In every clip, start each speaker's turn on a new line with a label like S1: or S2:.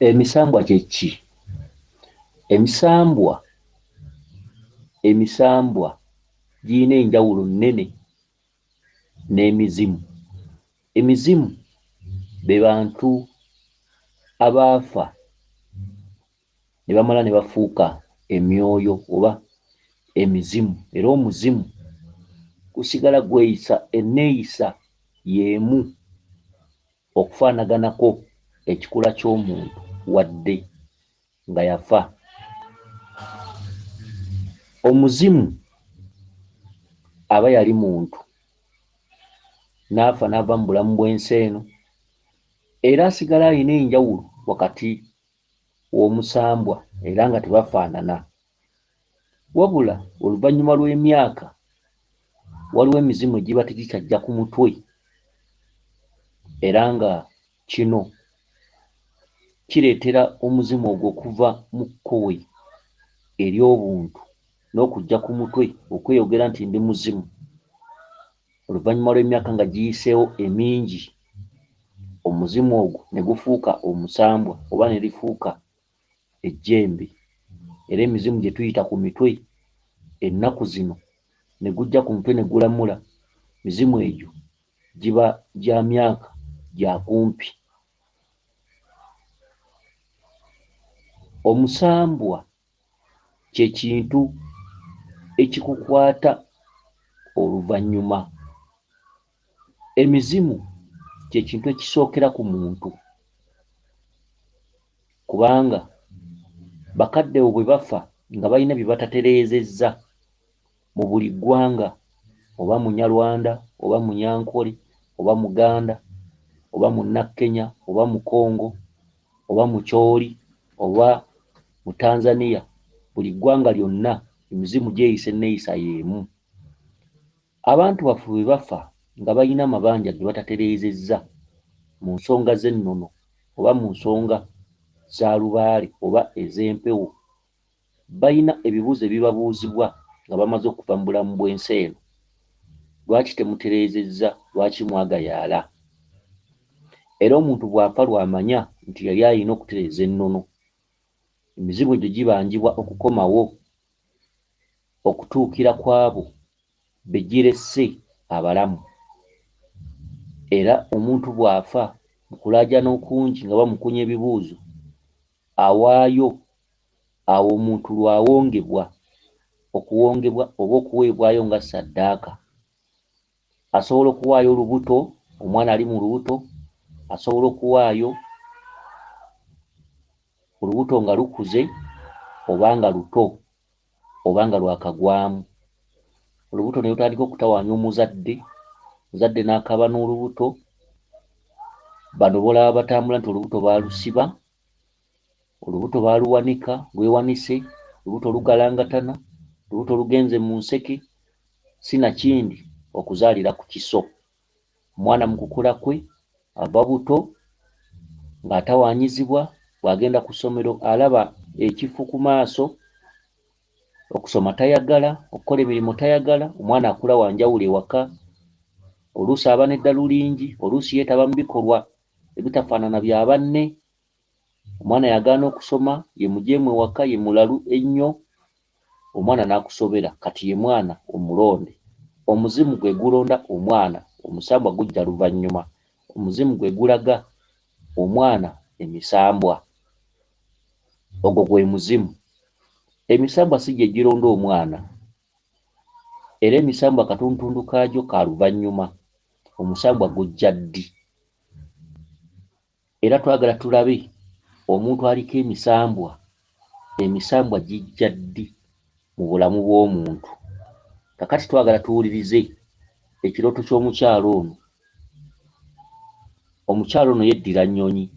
S1: Emisambwa kye ki? Emisambwa giyina enjawulo nnene n'emizimu. Emizimu be bantu abaafa ne bamala ne bafuuka emyoyo oba emizimu, era omuzimu gusigala gweyisa enneeyisa y'emu okufaanaganako ekikula ky'omuntu wadde nga yafa. Omuzimu aba yali muntu n'afa n'ava mu bulamu bw'ensi eno, era asigala alina enjawulo wakati w'omusambwa era nga tebafaanana. Wabula oluvannyuma lw'emyaka waliwo emizimu egiba tegikyajja ku mutwe, era nga kino kireetera omuzimu ogwo okuva mu kkowe ery'obuntu n'okujja ku mutwe okweyogera nti ndi muzimu. Oluvannyuma lw'emyaka nga giyiseewo emingi, omuzimu ogwo ne gufuuka omusambwa oba ne lifuuka ejjembe, era emizimu gye tuyita ku mitwe ennaku zino ne gujja ku mutwe ne gulamula, mizimu egyo giba gya myaka gya kumpi. Omusambwa kye kintu ekikukwata oluvannyuma. Emizimu kye kintu ekisookera ku muntu, kubanga bakadde bo bwe bafa nga balina bye batatereezezza mu buli ggwanga, oba Munyarwanda, oba Munyankole, oba Muganda, oba Munnakenya, oba Mukongo, oba Mukyoli, oba mu Tanzania, buli ggwanga lyonna emizimu gyeyisa enneeyisa y'emu. Abantu baffe bwe bafa nga balina amabanja ge batatereezezza mu nsonga z'ennono oba mu nsonga za lubaale oba ez'empewo, balina ebibuuzo ebibabuuzibwa nga bamaze okuva mu bulamu bw'ensi eno. Lwaki temutereezezza? Lwaki mwagayaala? Era omuntu bw'afa lw'amanya nti yali alina okutereeza ennono. Emizimu egyo gibanjibwa okukomawo okutuukira ku abo be giresse abalamu. Era omuntu bw'afa mu kulaajana okungi nga bamukunya ebibuuzo, awaayo awo omuntu lw'awongebwa, okuwongebwa oba okuweebwayo nga ssaddaaka. Asobola okuwaayo olubuto, omwana ali mu lubuto, asobola okuwaayo olubuto nga lukuze oba nga luto oba nga lwakagwamu. Olubuto ne lutandika okutawaanya omuzadde, omuzadde n'akaaba n'olubuto, bano b'olaba batambula nti olubuto baalusiba, olubuto baaluwanika, lwewanise, olubuto lugalangatana, olubuto lugenze mu nseke, sinakindi okuzaalira ku kiso. Omwana mu kukula kwe ava buto ng'atawaanyizibwa, bw'agenda ku ssomero alaba ekifu ku maaso, okusoma tayagala, okukola emirimu tayagala. Omwana akula wanjawulo ewaka, oluusi aba n'edda lulingi, oluusi yeetaba mu bikolwa ebitafaanana bya banne. Omwana yagaana okusoma, ye mujeemu ewaka, ye mulalu ennyo, omwana n'akusobera, kati ye mwana omulonde. Omuzimu gwe gulonda omwana, omusambwa gujja luvannyuma. Omuzimu gwe gulaga omwana emisambwa, ogwo gwe muzimu. Emisambwa si gye gironda omwana, era emisambwa katuntundu kaagyo ka luvannyuma. Omusambwa gujja ddi? Era twagala tulabe omuntu aliko emisambwa, emisambwa gijja ddi mu bulamu bw'omuntu. Kakati twagala tuwulirize ekirooto ky'omukyalo ono. Omukyalo ono yeddira nnyonyi.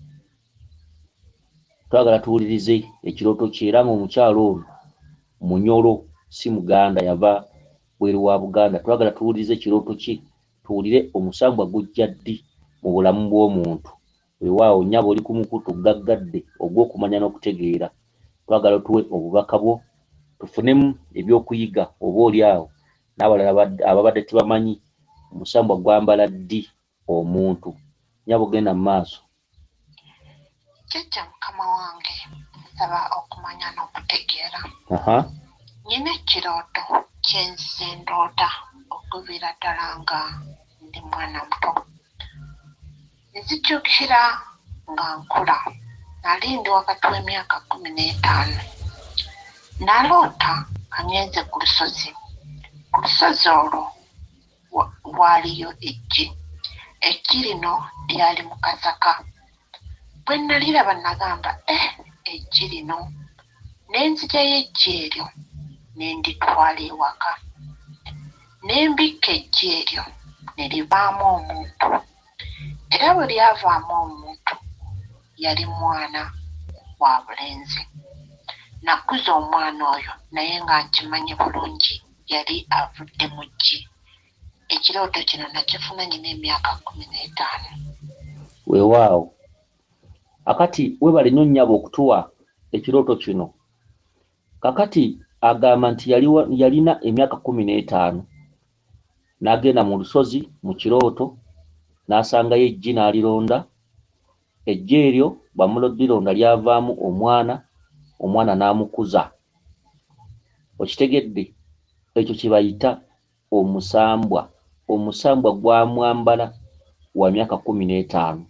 S1: Twagala tuwulirize ekirooto kye, era ng'omukyalo ono Munyoro, si Muganda, yava bweru wa Buganda. Twagala tuwulirize ekirooto kye, tuwulire omusambwa gujja ddi mu bulamu bw'omuntu. Weewaawo nnyabo oli ku mukutu gaggadde ogw'okumanya n'okutegeera. Twagala tuwe obubaka bwo, tufunemu ebyokuyiga oba oli awo n'abalala ababadde tebamanyi omusambwa gwambala ddi omuntu. Nnyabo genda mu maaso.
S2: Jjajja mukama wange nsaba okumanya n'okutegeera. Nina ekirooto kye nzize ndoota okuviira ddala nga ndi mwana muto. Nzijjukira nga nkula, nali ndi wakati w'emyaka 15. Naloota nga ngenze ku lusozi. Ku lusozi olwo waaliyo eggi. Eggi lino lyali mu kasaka. Bwe naliraba nagamba eggi lino, ne nzigyayo eggi eryo ne nditwala ewaka. Ne mbikka eggi eryo ne livaamu omuntu. Era bwe lyavaamu omuntu yali mwana wa bulenzi. Nakuza omwana oyo naye nga nkimanyi bulungi yali avudde mu ggi. Ekirooto kino nakifuna nyina emyaka 15.
S1: Weewaawo. Akati webale nnyo nnyabo okutuwa ekirooto kino. Kakati agamba nti yalina emyaka 15 n'agenda mu lusozi mu kirooto n'asangayo eggi n'alironda. Eggi eryo bamulodironda lyavaamu omwana n'amukuza. Okitegedde? Ekyo kye bayita omusambwa. Omusambwa gwamwambala wa myaka 15.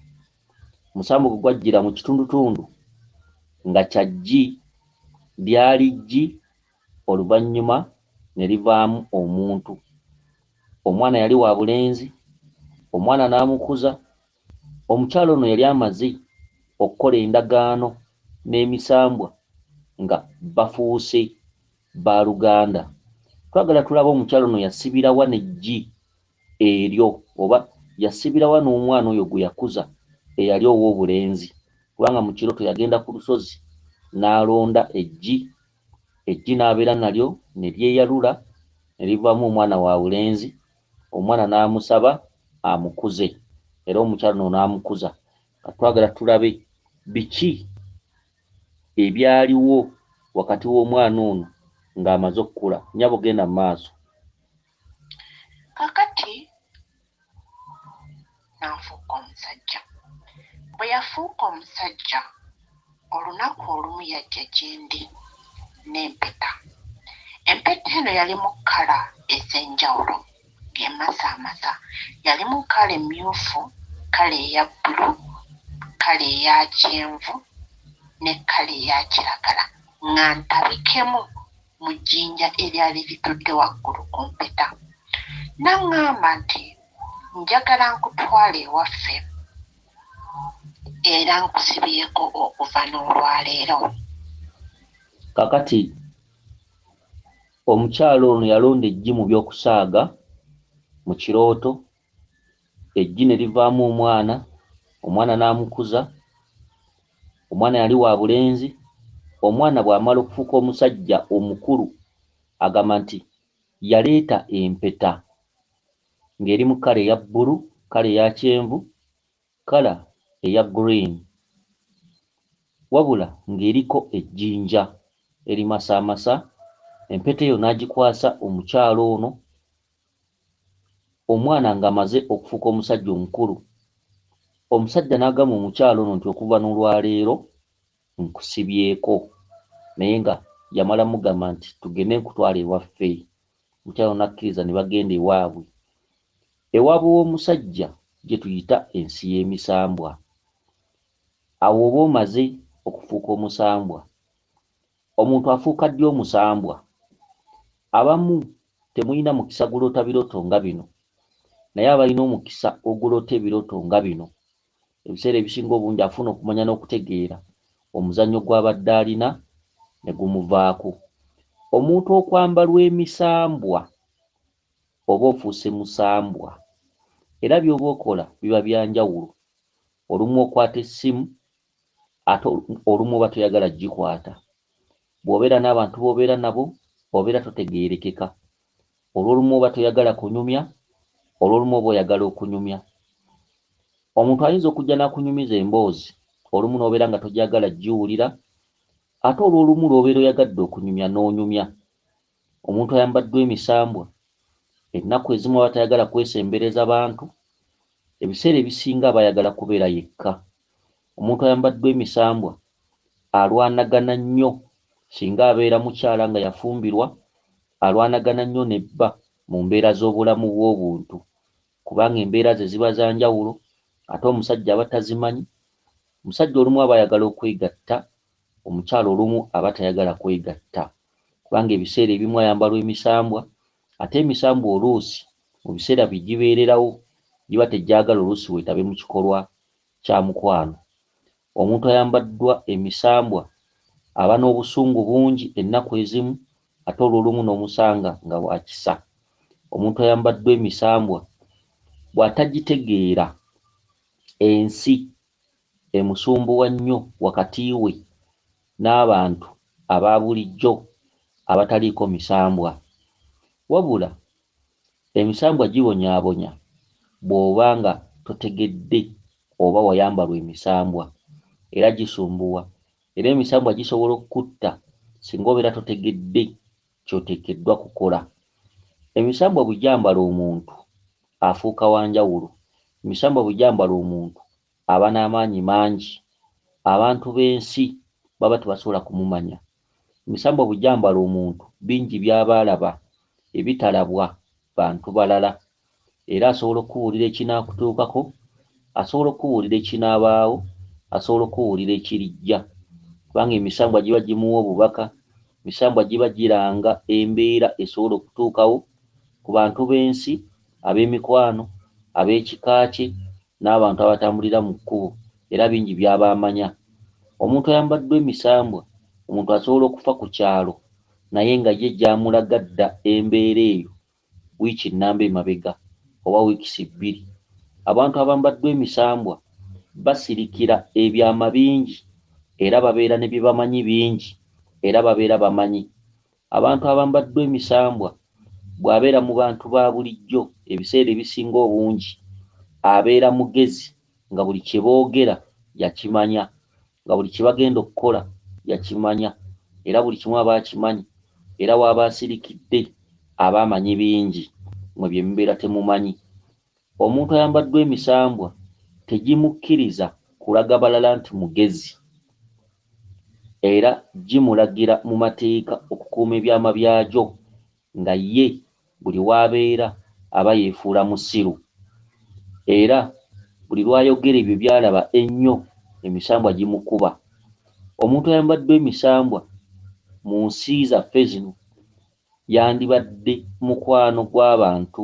S1: Omusambwa gwe gwajjira mu kitundutundu nga kya ggi, lyali ggi, oluvannyuma ne livaamu omuntu. Omwana yali wa bulenzi, omwana n'amukuza. Omukyala ono yali amaze okukola endagaano n'emisambwa nga bafuuse ba Luganda. Twagala tulaba omukyala ono yasibira wa n'eggi eryo, oba yasibira wa n'omwana oyo gwe yakuza eyali ow'obulenzi, kubanga mu kirooto yagenda ku lusozi n'alonda eggi n'abeera nalyo ne lyeyalula ne livaamu omwana wa bulenzi. Omwana n'amusaba amukuze, era omukyala ono n'amukuza. Twagala tulabe biki ebyaliwo wakati w'omwana ono ng'amaze okukula. Nnyabo genda mu maaso.
S2: Kakati n'afuuka omusajja. Bwe yafuuka omusajja, olunaku olumu yajja gye ndi n'empeta. Empeta eno yali mu kkala ez'enjawulo ng'emasaamasa. Yali mu kkala emmyufu, kkala eya bbulu, kkala eya kyenvu ne kkala eya kiragala, nga ntabikemu mu jjinja eryali litudde waggulu ku mpeta. N'aŋŋamba nti njagala nkutwala ewaffe era nkusibyeko okuva n'olwaleero.
S1: Kakati omukyalo ono yalonda eggi mu by'okusaaga mu kirooto. Eggi ne livaamu omwana n'amukuza. Omwana yali wa bulenzi. Omwana bw'amala okufuuka omusajja omukulu, agamba nti yaleeta empeta ng'eri mu kkala eya bbulu, kkala eya kyenvu, kkala eya green, wabula ng'eriko ejjinja erimasaamasa. Empeta eyo n'agikwasa omukyalo ono, omwana ng'amaze okufuuka omusajja omukulu. Omusajja n'agamba omukyalo ono nti okuva n'olwaleero nkusibyeko, naye nga yamala mugamba nti tugende nkutwala ewaffe. Omukyalo n'akkiriza ne bagenda ewaabwe. Ewaabwe w'omusajja gye tuyita ensi y'emisambwa. Awo oba omaze okufuuka omusambwa, omuntu afuuka ddi omusambwa? Abamu temulina mukisa guloota birooto nga bino, naye abalina omukisa oguloota ebirooto nga bino, ebiseera ebisinga obungi afuna okumanya n'okutegeera omuzannyo gw'abadde alina ne gumuvaako. Omuntu okwambalwa emisambwa oba ofuuse musambwa, era by'oba okola biba bya njawulo. Olumu okwata essimu, ate olumu oba toyagala gikwata. Bw'obeera n'abantu b'obeera nabo obeera totegeerekeka. Olw'olumu oba toyagala kunyumya, olw'olumu oba oyagala okunyumya. Omuntu ayinza okujja n'akunyumiza emboozi, olumu n'obeera nga togyagala giwulira, ate olw'olumu lw'obeera oyagadde okunyumya n'onyumya. Omuntu ayambaddwa emisambwa, ennaku ezimu aba tayagala kwesembereza bantu, ebiseera ebisinga aba ayagala kubeera yekka. Omuntu ayambaddwa emisambwa alwanagana nnyo singa abeera mukyala nga yafumbirwa, alwanagana nnyo nebba mu mbeera z'obulamu bw'obuntu kubanga embeera ze ziba za njawulo ate omusajja aba tazimanyi. Omusajja olumu aba ayagala okwegatta, omukyala olumu aba tayagala kwegatta kubanga ebiseera ebimu ayambalwa emisambwa ate emisambwa oluusi mu biseera bye gibeererawo giba tegyagala oluusi weetabe mu kikolwa kya mukwano. Omuntu ayambaddwa emisambwa aba n'obusungu bungi ennaku ezimu ate olw'olumu n'omusanga nga wakisa. Omuntu ayambaddwa emisambwa bw'atagitegeera ensi emusumbuwa nnyo wakati we n'abantu aba bulijjo abataliiko misambwa. Wabula emisambwa gibonyaabonya bw'oba nga totegedde oba wayambalwa emisambwa, era gisumbuwa, era emisambwa gisobola okukutta singa obeera totegedde ky'oteekeddwa kukola. Emisambwa bwe gyambala omuntu afuuka wa njawulo. Emisambwa bwe gyambala omuntu aba n'amaanyi mangi, abantu b'ensi baba tebasobola kumumanya. Emisambwa bwe gyambala omuntu bingi by'aba alaba ebitalabwa bantu balala, era asobola okubuulira ekinaakutuukako, asobola okubuulira ekinaabaawo, asobola okubuulira ekirijja kubanga emisambwa giba gimuwa obubaka. Emisambwa giba giranga embeera esobola okutuukawo ku bantu b'ensi, ab'emikwano, ab'ekika kye n'abantu abatambulira mu kkubo, era bingi by'aba amanya. Omuntu ayambaddwa emisambwa, omuntu asobola okufa ku kyalo naye nga ye gy'amulaga dda embeera eyo wiiki nnamba emabega oba wiikisi bbiri. Abantu abambaddwa emisambwa basirikira ebyama bingi era babeera ne bye bamanyi bingi era babeera bamanyi. Abantu abambaddwa emisambwa bw'abeera mu bantu ba bulijjo ebiseera ebisinga obungi abeera mugezi nga buli kye boogera yakimanya, nga buli kye bagenda okukola yakimanya, era buli kimu aba akimanyi, era w'aba asirikidde aba amanyi bingi mwe bye mubeera temumanyi. Omuntu ayambaddwa emisambwa tegimukkiriza kulaga balala nti mugezi, era gimulagira mu mateeka okukuuma ebyama byagyo nga ye buli w'abeera aba yeefuula musiru, era buli lw'ayogera ebyo by'alaba ennyo emisambwa gimukuba. Omuntu ayambaddwa emisambwa mu nsi zaffe zino yandibadde mukwano gw'abantu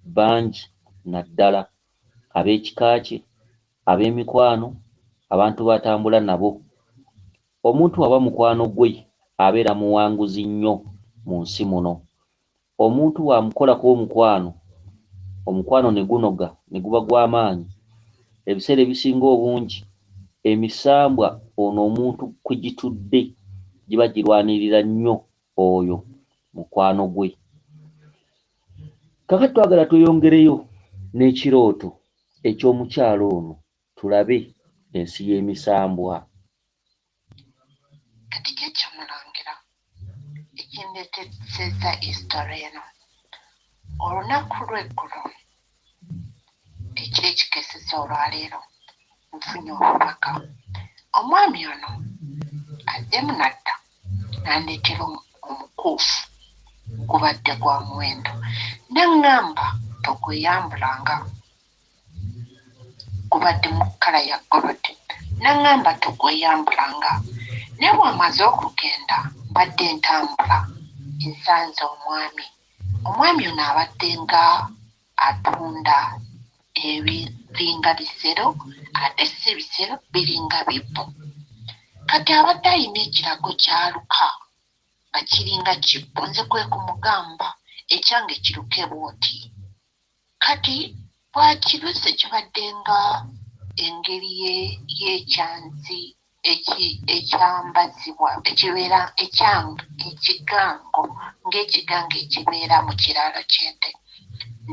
S1: bangi naddala ab'ekika kye, ab'emikwano, abantu batambula nabo. Omuntu aba mukwano gwe abeera muwanguzi nnyo mu nsi muno. Omuntu bw'amukolako omukwano, omukwano ne gunoga ne guba gw'amaanyi, ebiseera ebisinga obungi emisambwa ono omuntu kwe gitudde giba girwanirira nnyo oyo mukwano gwe. Kakati twagala tweyongereyo n'ekirooto eky'omukyalo ono tulabe ensi y'emisambwa.
S2: Kati kyekyamulangira ekindeetesezza hisitole eno, olunaku lw'eggulo ekyekikeseza olwaleero nfunye obubaka. Omwami ono addemu nadda n'andeetera omukuufu gubadde gwa muwendo, n'eŋŋamba togweyambulanga, gubadde mu kkala ya golodi, n'eŋŋamba togweyambulanga. Naye bw'amaze okugenda mbadde ntambula nsanze omwami ono abadde nga atunda ebiringa bisero ate si bisero, biringa bibbo. Kati abadde alina ekirago kyaluka nga kiringa kibbo, nze kwe kumugamba ekyange kiruke bw'oti. Kati bw'akiruse kibadde nga engeri y'ekyanzi ekyambazibwa ekibeera ekigango ng'ekigango ekibeera mu kiraalo ky'ente,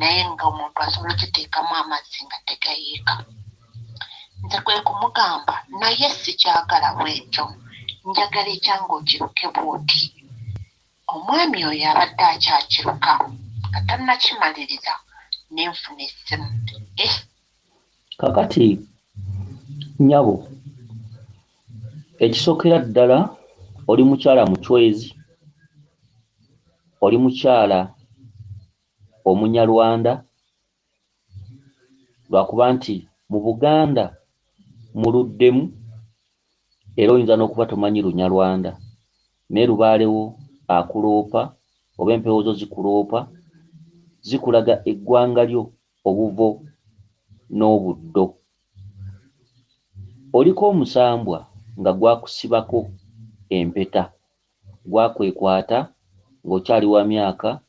S2: naye ng'omuntu asobola okiteekamu amazzi nga tegayiika. Nze kwe kumugamba naye sikyagala bwekyo, njagala ekyange okiruke bw'oti. Omwami oyo abadde akyakiruka nga tannakimaliriza n'enfuna essimu.
S1: Kakati nnyabo Ekisookera ddala oli mukyala muchwezi, oli mukyala omunyarwanda, lwakuba nti mu Buganda muluddemu era oyinza n'okuba tomanyi Lunyarwanda naye lubaalewo akuloopa oba empewo zo zikuloopa zikulaga eggwanga lyo obuvo n'obuddo. Oliko omusambwa nga gwakusibako empeta, gwakwekwata ng'okyali wa myaka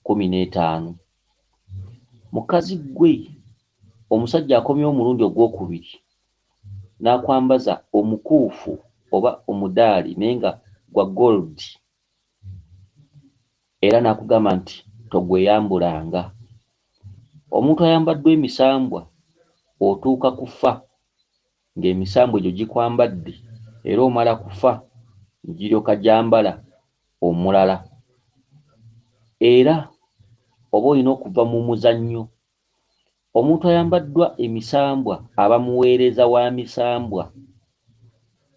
S1: 15. Mukazi gwe omusajja akomyewo omulundi ogwokubiri n'akwambaza omukuufu oba omudaali naye nga gwa gold era n'akugamba nti togweyambulanga. Omuntu ayambaddwa emisambwa otuuka kufa ng'emisambwa egyo gikwambadde era omala kufa ngiryoka gyambala omulala. Era oba olina okuva mu muzannyo, omuntu ayambaddwa emisambwa aba muweereza wa misambwa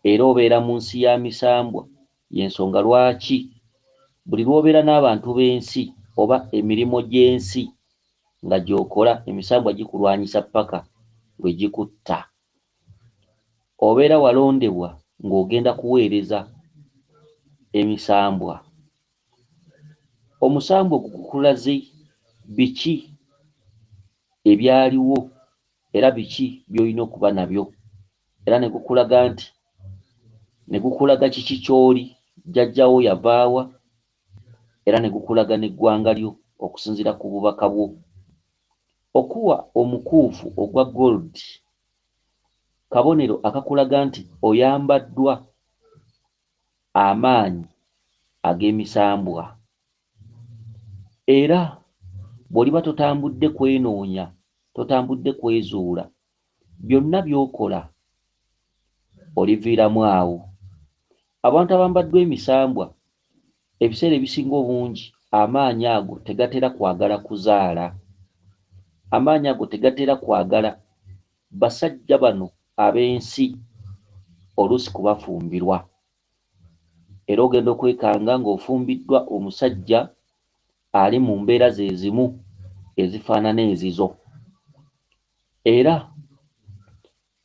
S1: era obeera mu nsi ya misambwa. Y'ensonga lwaki buli lw'obeera n'abantu b'ensi oba emirimu gy'ensi nga gy'okola emisambwa gikulwanyisa paka lwe gikutta. Obeera walondebwa ng'ogenda kuweereza emisambwa. Omusambwa gukulaze biki ebyaliwo era biki by'olina okuba nabyo, era ne gukulaga nti ne gukulaga kiki ky'oli, jjajjawo yavaawa, era ne gukulaga n'eggwanga lyo okusinziira ku bubaka bwo. Okuwa omukuufu ogwa gold kabonero akakulaga nti oyambaddwa amaanyi ag'emisambwa. Era bw'oliba totambudde kwenoonya, totambudde kwezuula, byonna by'okola oliviiramu awo. Abantu abambaddwa emisambwa ebiseera ebisinga obungi amaanyi ago tegatera kwagala kuzaala, amaanyi ago tegatera kwagala basajja bano ab'ensi oluusi kubafumbirwa. Era ogenda okwekanga ng'ofumbiddwa omusajja ali mu mbeera ze zimu ezifaanana ezizo. Era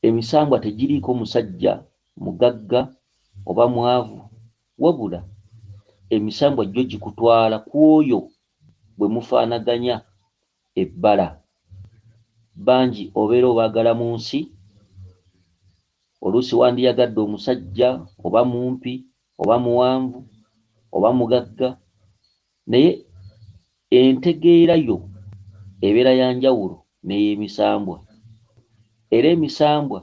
S1: emisambwa tegiriiko musajja mugagga oba mwavu, wabula emisambwa gyo gikutwala ku oyo bwe mufaanaganya ebbala. Bangi obeera obaagala mu nsi, oluusi wandiyagadde omusajja oba mumpi oba muwanvu oba mugagga, naye entegeera yo ebeera ya njawulo n'ey'emisambwa. Era emisambwa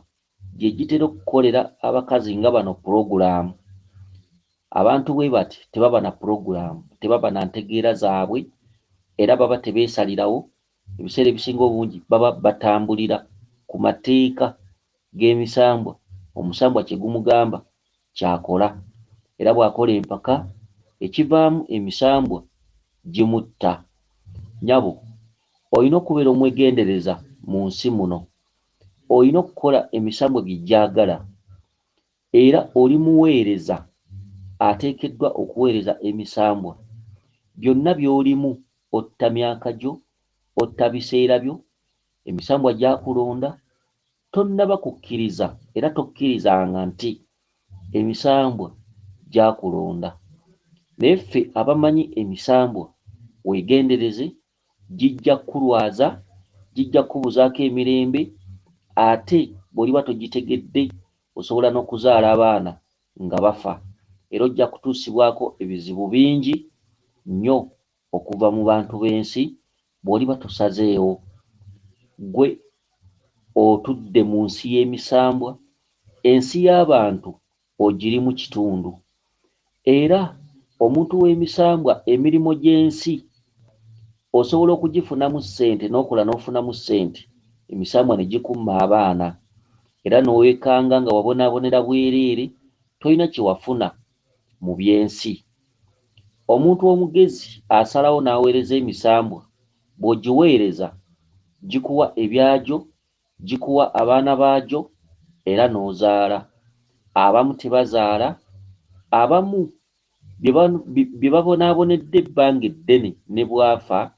S1: gye gitera okukolera abakazi nga bano pulogulaamu. Abantu bwe bati tebaba na pulogulaamu, tebaba na ntegeera zaabwe, era baba tebeesalirawo. Ebiseera ebisinga obungi baba batambulira ku mateeka g'emisambwa. Omusambwa kye gumugamba kyakola, era bw'akola empaka ekivaamu emisambwa gimutta. Nyabo, olina okubeera omwegendereza mu nsi muno, olina okukola emisambwa gye gyagala, era oli muweereza ateekeddwa okuweereza emisambwa. Byonna by'olimu otta myaka gyo, otta biseera byo, emisambwa gyakulonda, tonnaba kukkiriza era tokkirizanga nti emisambwa gyakulonda. Naye ffe abamanyi emisambwa weegendereze, gijja kukulwaza, gijja kukubuzaako emirembe, ate bw'oliba togitegedde osobola n'okuzaala abaana nga bafa. Era ojja kutuusibwako ebizibu bingi nnyo okuva mu bantu b'ensi bw'oliba tosazeewo. Gwe otudde mu nsi y'emisambwa, ensi y'abantu ogiri mu kitundu. Era omuntu w'emisambwa emirimu gy'ensi osobola okugifunamu ssente, n'okola n'ofunamu ssente, emisambwa ne gikumma abaana. Era n'oweekanga nga wabonaabonera bwereere, tolina kye wafuna mu by'ensi. Omuntu omugezi asalawo n'aweereza emisambwa, bw'ogiweereza gikuwa ebyagyo, gikuwa abaana baagyo, era n'ozaala. abamu tebazaala, abamu bye babonaabonedde ebbanga eddene ne bwafa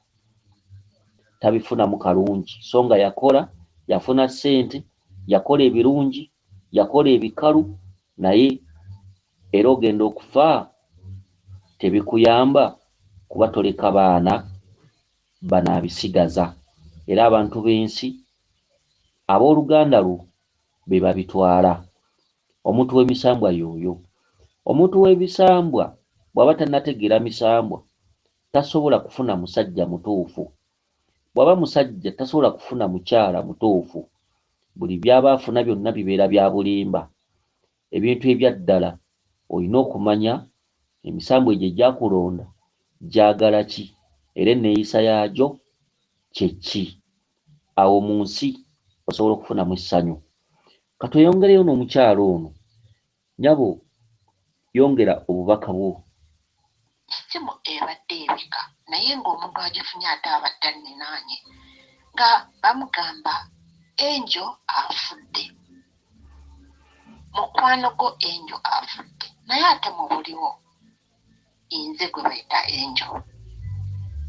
S1: tabifunamu kalungi, so nga yakola, yafuna ssente, yakola ebirungi, yakola ebikalu, naye era ogenda okufa tebikuyamba kuba toleka baana banaabisigaza. Era abantu b'ensi abooluganda lwo be babitwala. Omuntu w'emisambwa y'oyo. Omuntu w'ebisambwa bw'aba tannategeera misambwa tasobola kufuna musajja mutuufu. Bw'aba musajja tasobola kufuna mukyala mutuufu. Buli by'aba afuna byonna bibeera bya bulimba. Ebintu ebya ddala olina okumanya emisambwa egyo egyakulonda gyagala ki era enneeyisa yaagyo kye ki. Awo mu nsi osobola okufunamu essanyu. Katweyongereyo n'omukyalo ono. Nyabo, yongera obubaka bwo.
S2: Essimu ebadde ebika naye ng'omuntu agifunye ate abadde anninaanye nga bamugamba Enjo afudde. Mukwano gwo Enjo afudde naye ate mubuliwo nze gwe bayita Enjo.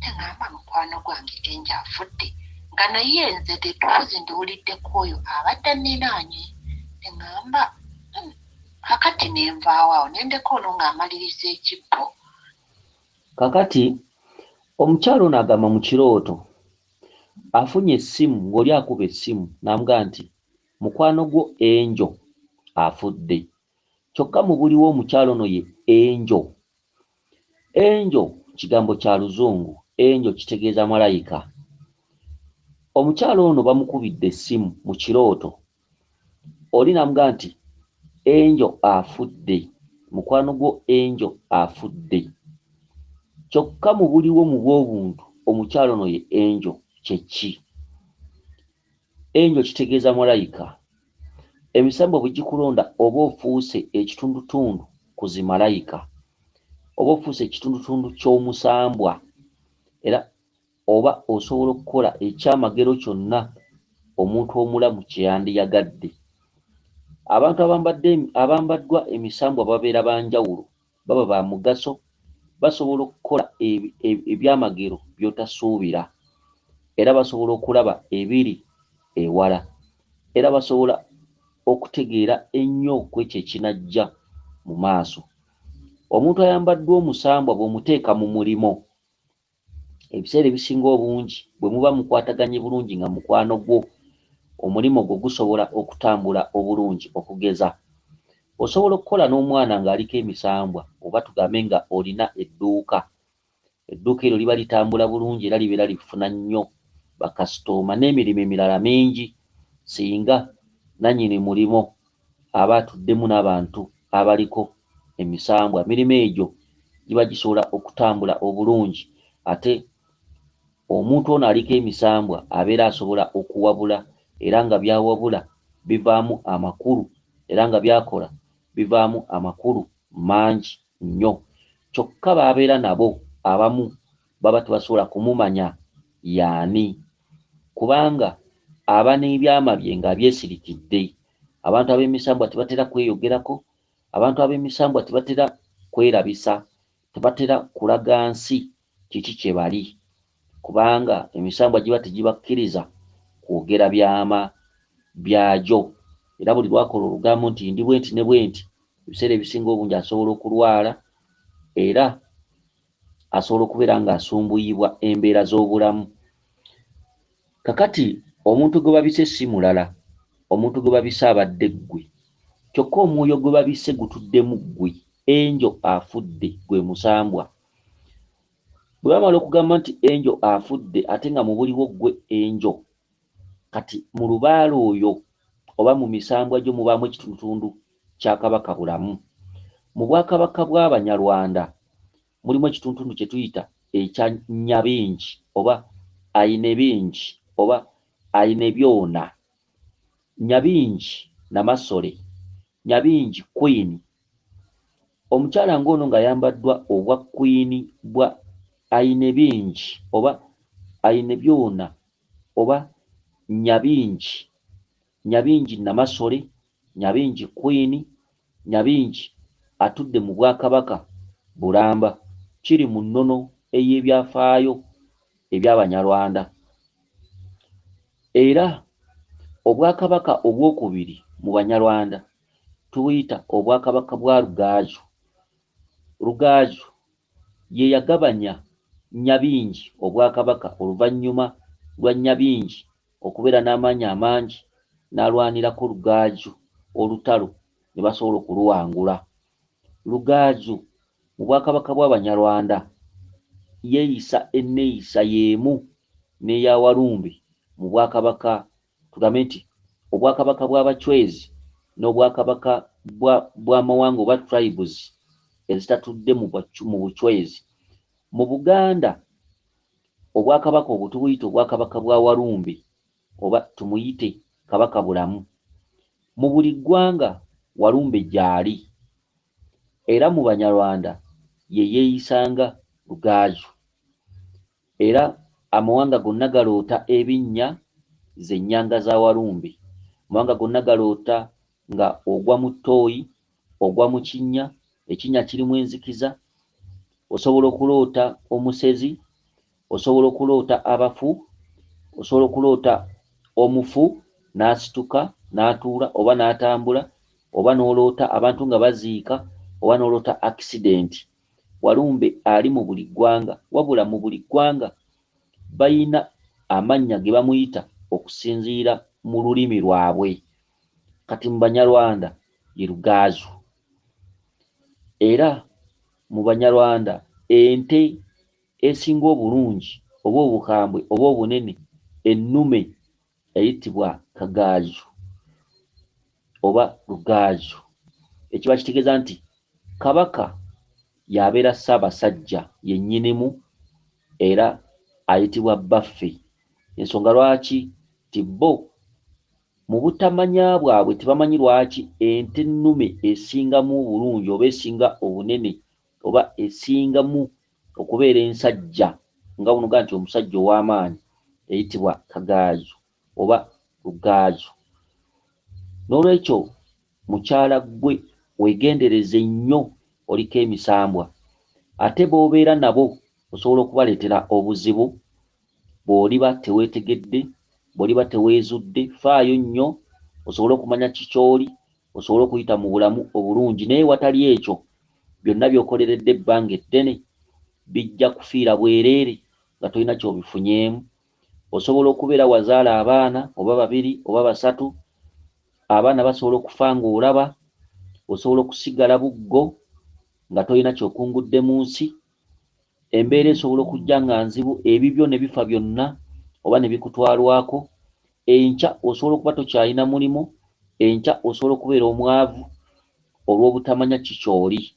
S2: Teŋŋamba mukwano gwange Enjo afudde nga naye nze tetuuzi ndiwuliddeko oyo abadde anninaanye. Teŋŋamba kakati nenvaawo awo nendeka ono ng'amaliriza ekibbo.
S1: Kakati omukyalo ono agamba mu kirooto afunye essimu, ng'oli akuba essimu n'amugamba nti mukwano gwo Enjo afudde. Kyokka mu buliwo omukyalo ono ye Enjo. Enjo kigambo kya Luzungu, Enjo kitegeeza malayika. Omukyalo ono bamukubidde essimu mu kirooto, oli n'amugamba nti Enjo afudde, mukwano gwo Enjo afudde. Kyokka mu buliwo mu bw'obuntu omukyalo ono ye Enjo kye ki? Enjo kitegeeza malayika. Emisambwa bwe gikulonda oba ofuuse ekitundutundu ku zi malayika, oba ofuuse ekitundutundu ky'omusambwa, era oba osobola okukola ekyamagero kyonna omuntu omulamu kye yandiyagadde. Abantu abambaddwa emisambwa babeera ba njawulo, baba ba mugaso, basobola okukola ebyamagero by'otasuubira, era basobola okulaba ebiri ewala, era basobola okutegeera ennyo kwekyo ekinajja mu maaso. Omuntu ayambaddwa omusambwa bw'omuteeka mu mulimo, ebiseera ebisinga obungi bwe muba mukwataganye bulungi nga mukwano gwo, omulimu gwo gusobola okutambula obulungi. Okugeza, osobola okukola n'omwana ng'aliko emisambwa, oba tugambe nga olina edduuka. Edduuka eryo liba litambula bulungi era libeera lifuna nnyo bakasitooma n'emirimu emirala mingi, singa nannyini mulimo aba atuddemu n'abantu abaliko emisambwa. Emirimu egyo giba gisobola okutambula obulungi, ate omuntu ono aliko emisambwa abeera asobola okuwabula, era nga byawabula bivaamu amakulu, era nga byakola bivaamu amakulu mangi nnyo. Kyokka baabeera nabo abamu baba tebasobola kumumanya y'ani, kubanga aba n'ebyama bye nga byesirikidde. Abantu ab'emisambwa tebatera kweyogerako, abantu ab'emisambwa tebatera kwerabisa, tebatera kulaga nsi kiki kye bali, kubanga emisambwa giba tegibakkiriza kwogera byama byagyo. Era buli lwakola olugambo nti ndi bwenti ne bwenti, ebiseera ebisinga obungi asobola okulwala, era asobola okubeera ng'asumbuyibwa embeera z'obulamu. Kakati omuntu gwe babise si mulala, omuntu gwe babise abadde ggwe, kyokka omwoyo gwe babise gutuddemu ggwe. Enjo afudde gwe musambwa. Bwe bamala okugamba nti Enjo afudde ate nga mu buliwo ggwe Enjo, kati mu lubaala oyo oba mu misambwa gyo mubaamu ekitundutundu kya Kabaka bulamu. Mu Bwakabaka bw'Abanyarwanda mulimu ekitundutundu kye tuyita ekya Nyabingi oba Ayinebingi oba Ayinebyona. Nyabingi Namasole, Nyabingi Queen. Omukyala ng'ono ng'ayambaddwa obwa Queen bwa Ayinebingi oba Ayinebyona oba Nyabingi, Nyabingi Namasole, Nyabingi Queen, Nyabingi atudde mu Bwakabaka Bulamba, kiri mu nnono ey'ebyafaayo eby'Abanyarwanda. Era Obwakabaka obwokubiri mu Banyarwanda tubuyita Obwakabaka bwa Rugaju. Rugaju ye yagabanya Nyabingi Obwakabaka oluvannyuma lwa Nyabingi okubeera n'amaanyi amangi n'alwanirako Rugaju olutalo ne basobola okuluwangula. Rugaju mu Bwakabaka bw'Abanyarwanda yeeyisa enneeyisa y'emu n'eya Walumbe mu Bwakabaka, tugambe nti Obwakabaka bw'Abachwezi n'Obwakabaka bw'amawanga oba tribes ezitatudde mu Buchwezi. Mu Buganda Obwakabaka obwo tubuyita Obwakabaka bwa Walumbe oba tumuyite Kabaka Bulamu. Mu buli ggwanga Walumbe gy'ali, era mu Banyarwanda ye yeeyisanga Rugaju. Era amawanga gonna galoota ebinnya ze nnyanga za Walumbe. Amawanga gonna galoota nga ogwa mu Ttooyi, ogwa mu Kinnya, Ekinnya kirimu enzikiza, osobola okuloota omusezi, osobola okuloota abafu, osobola okuloota omufu n'asituka n'atuula oba n'atambula, oba n'oloota abantu nga baziika, oba n'oloota accident. Walumbe ali mu buli ggwanga, wabula mu buli ggwanga bayina amannya ge bamuyita okusinziira mu lulimi lwabwe. Kati mu Banyarwanda ye Rugaju. Era mu Banyarwanda ente esinga obulungi oba obukambwe oba obunene ennume eyitibwa Kagaju oba Rugaju. Ekiba kitegeeza nti Kabaka y'abeera Ssaabasajja yennyinimu era ayitibwa Baffe. Ensonga lwaki ti bo mu butamanya bwabwe tebamanyi lwaki ente ennume esingamu obulungi oba esinga obunene oba esingamu okubeera ensajja nga buno gaa nti omusajja ow'amaanyi eyitibwa Kagaju oba Rugaju. N'olwekyo mukyala gwe weegendereze nnyo oliko emisambwa. Ate b'obeera nabo osobola okubaleetera obuzibu bw'oliba teweetegedde, bw'oliba teweezudde. Faayo nnyo osobole okumanya kikyoli, osobole okuyita mu bulamu obulungi. Naye watali ekyo byonna by'okoleredde ebbanga eddene bijja kufiira bwereere nga tolina ky'obifunyeemu. Osobola okubeera wazaala abaana oba babiri oba basatu, abaana basobola okufa ng'olaba, osobola okusigala buggo nga tolina ky'okungudde mu nsi. Embeera esobola okujja nga nzibu, ebibyo ne bifa byonna oba ne bikutwalwako. Enkya osobola okuba tokyalina mulimu, enkya osobola okubeera omwavu olw'obutamanya kikyoli.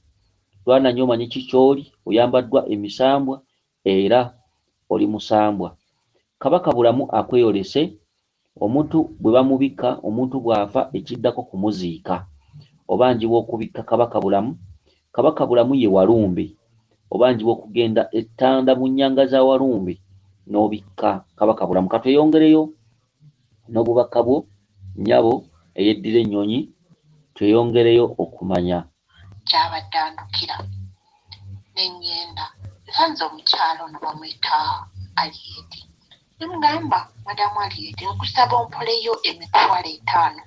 S1: Lwana nnyo omanyi kikyoli, oyambaddwa emisambwa era oli musambwa. Kabaka Bulamu akweyolese, omuntu bwe bamubika, omuntu bw'afa ekiddako kumuziika. Obanjibwa okubikka Kabaka Bulamu. Kabaka Bulamu ye Walumbe. Obanjibwa okugenda ettanda mu nnyanga za Walumbe n'obikka Kabaka Bulamu. Katweyongereyo n'obubaka bwo nnyabo eyeddira ennyonyi, tweyongereyo okumanya
S2: kyabadde andukira n'engenda nsanze omukyalo ono bamuyita Aliedi. Ne mugamba, madamu Aliedi, nkusaba ompoleyo $50,000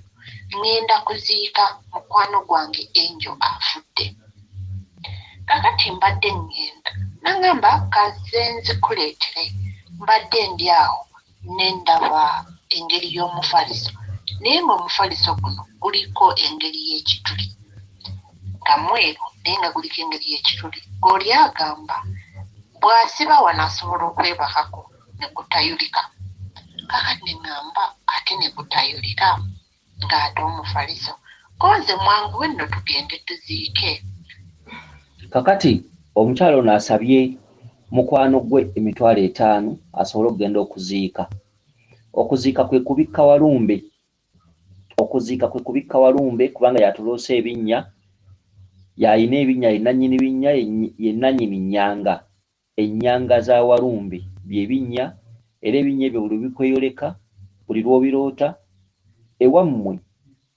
S2: ngenda kuziika mukwano gwange Enjo afudde. Kakati mbadde ngenda nangamba kaze nzikuleetere, mbadde ndi awo ne ndaba engeri y'omufaliso, naye ng'omufaliso guno guliko engeri y'ekituli nga mweru naye nga guliko engeri y'ekituli. G'oli agamba bw'asiba wano asobola okwebakako ne gutayulika. Kakati ne ŋŋamba ate ne gutayulika ng'ate omufaliso. Konze mwanguwe nno tugende tuziike.
S1: Kakati omukyalo ono asabye mukwano gwe $50,000 asobole okugenda okuziika. Okuziika kwe kubikka Walumbe. Okuziika kwe kubikka Walumbe kubanga yatuloose ebinnya, yalina ebinnya, ye nannyini binnya, ye nannyini nnyanga. Ennyanga za Walumbe bye binnya, era ebinnya ebyo buli bikweyoleka, buli lw'obiroota, ewammwe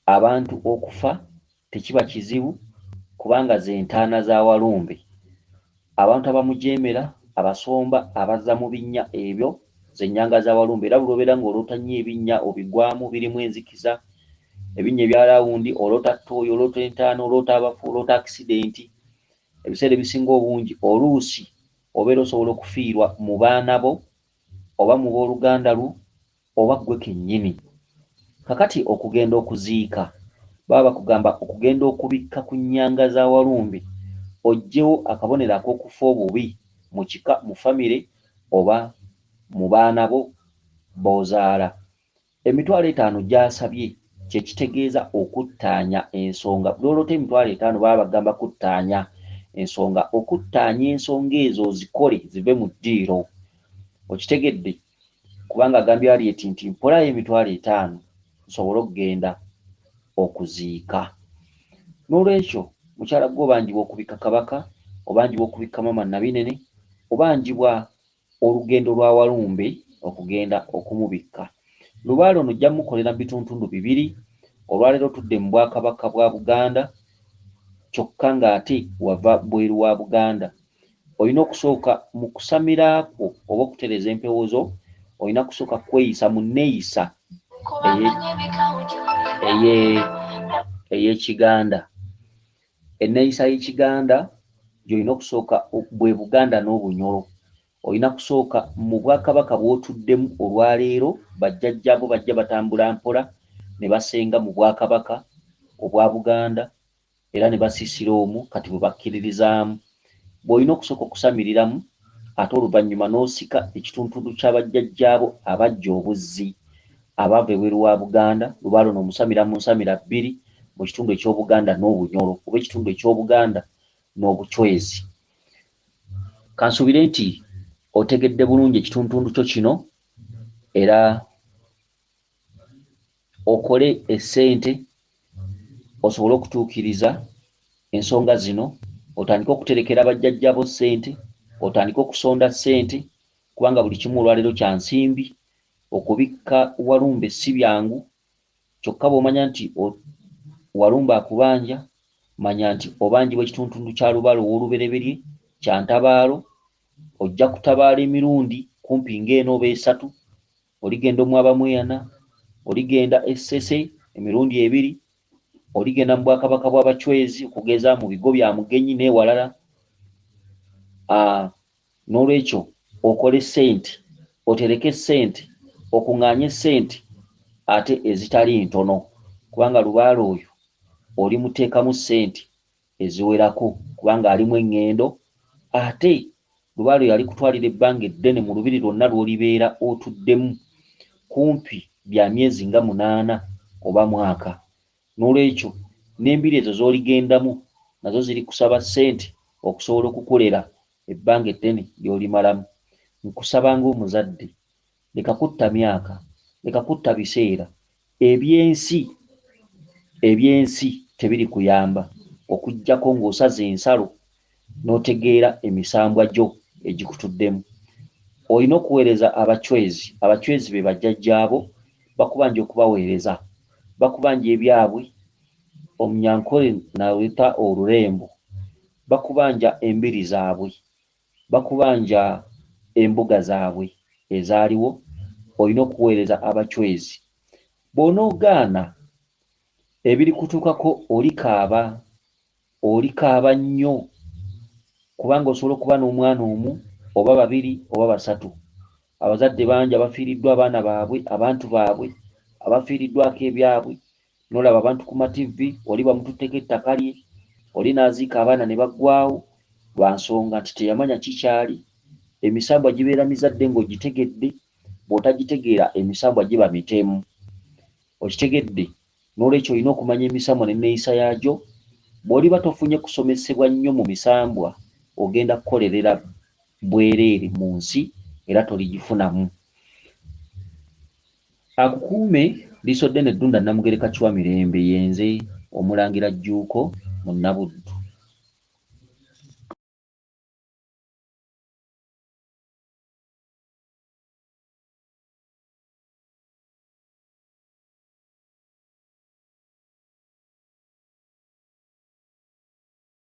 S1: abantu okufa tekiba kizibu kubanga ze ntaana za Walumbe. Abantu abamujeemera, abasomba, abazza mu binnya ebyo ze nnyanga za Walumbe, era bulobera ng'oloota nnyo ebinnya obigwamu birimu enzikiza, ebinnya ebya lawundi, oloota ttooyi, oloota entaana, oloota abafu, oloota akisidenti. Ebiseera ebisinga obungi oluusi obeera osobola okufiirwa mu baana bo oba mu booluganda lwo oba ggwe kennyini. Kakati okugenda okuziika baba bakugamba okugenda okubikka ku nnyanga za Walumbe oggyewo akabonero ak'okufa obubi mu kika, mu famire oba mu baana bo b'ozaala. Emitwalo 5 gy'asabye kye kitegeeza okuttaanya ensonga. Lw'oloota emitwalo 5 baba bagamba kuttaanya ensonga, okuttaanya ensonga ezo ozikole zive mu ddiiro. Okitegedde? Kubanga agambye Harriet nti mpolayo emitwalo 5 nsobole okugenda okuziika. N'olwekyo mukyala gwe obanjibwa okubika kabaka, obanjibwa okubika mama Nabinene, obanjibwa olugendo lwa Walumbe okugenda okumubikka. Lubaale ono ojja mukolera bituntundu 2. Olwaleero tudde mu Bwakabaka bwa Buganda, kyokka ng'ate wava bweru wa Buganda. Olina okusooka mu kusamiraakwo oba okutereza empewo zo, olina kusooka kweyisa mu nneeyisa ey'Ekiganda. Enneeyisa y'Ekiganda gy'olina okusooka bwe Buganda n'Obunyoro. Olina kusooka mu Bwakabaka bw'otuddemu olwaleero, bajjajjaabo bajja batambula mpola ne basenga mu Bwakabaka obwa Buganda era ne basiisira omwo kati bwe bakkiririzaamu. Bw'olina okusooka okusamiriramu ate oluvannyuma n'osika ekituntundu ky'abajjajjaabo abajja obuzzi abaava ebweru wa Buganda. Lubaale ono omusamira mu nsamira 2 mu kitundu eky'Obuganda n'Obunyoro oba ekitundu eky'Obuganda n'Obuchwezi. Kansuubire nti otegedde bulungi ekituntundu kyo kino era okole essente osobole okutuukiriza ensonga zino, otandike okuterekera bajjajjaabo ssente, otandike okusonda ssente kubanga buli kimu olwaleero kya nsimbi. Okubikka Walumbe si byangu, kyokka bw'omanya nti Walumbe akubanja, manya nti obanjibwa ekituntundu kya Lubaale ow'olubereberye kya Ntabaalo. Ojja kutabaala emirundi kumpi ng'eno oba 3. Oligenda Omwabamweyana, oligenda Essese emirundi 2, oligenda mu Bwakabaka bw'Abachwezi okugeza mu bigo bya Mugenyi n'ewalala. N'olwekyo okole ssente, otereke ssente, okuŋŋaanya ssente ate ezitali ntono kubanga Lubaale oyo olimuteekamu ssente eziwerako kubanga alimu eŋŋendo. Ate Lubaale oyo alikutwalira ebbanga eddene mu lubiri lwonna lw'olibeera otuddemu kumpi bya myezi nga 8 oba mwaka. N'olwekyo n'embiri ezo z'oligendamu nazo ziri kusaba ssente okusobola okukolera ebbanga eddene ly'olimalamu. Nkusaba ng'omuzadde, leka kutta myaka, leka kutta biseera. Ebyensi tebiri kuyamba okuggyako ng'osaza ensalo n'otegeera emisambwa gyo egikutuddemu. Olina okuweereza Abachwezi. Abachwezi be bajjajjaabo, bakubanja okubaweereza, bakubanja ebyabwe. Omunyankole n'aleeta Olurembo, bakubanja embiri zaabwe, bakubanja embuga zaabwe ezaaliwo. Olina okuweereza Abachwezi. Bw'onoogaana ebiri kutuukako olikaaba nnyo kubanga osobola okuba n'omwana omu oba 2 oba 3. Abazadde bangi abafiiriddwa abaana baabwe, abantu baabwe abafiiriddwako ebyabwe. N'olaba abantu ku mativi, oli bamututteko ettaka lye, oli n'aziika abaana ne baggwaawo lwa nsonga nti teyamanya kikyali. Emisambwa gibeera mizadde ng'ogitegedde, bw'otagitegeera emisambwa giba mitemu. Okitegedde? N'olwekyo olina okumanya emisambwa n'enneeyisa yaagyo. Bw'oliba tofunye kusomesebwa nnyo mu misambwa, ogenda kukolerera bwereere mu nsi era toligifunamu. Akukuume Liiso ddene Ddunda Namugereka Chwa Mirembe, yenze Omulangira Jjuuko mu Nnabuddu.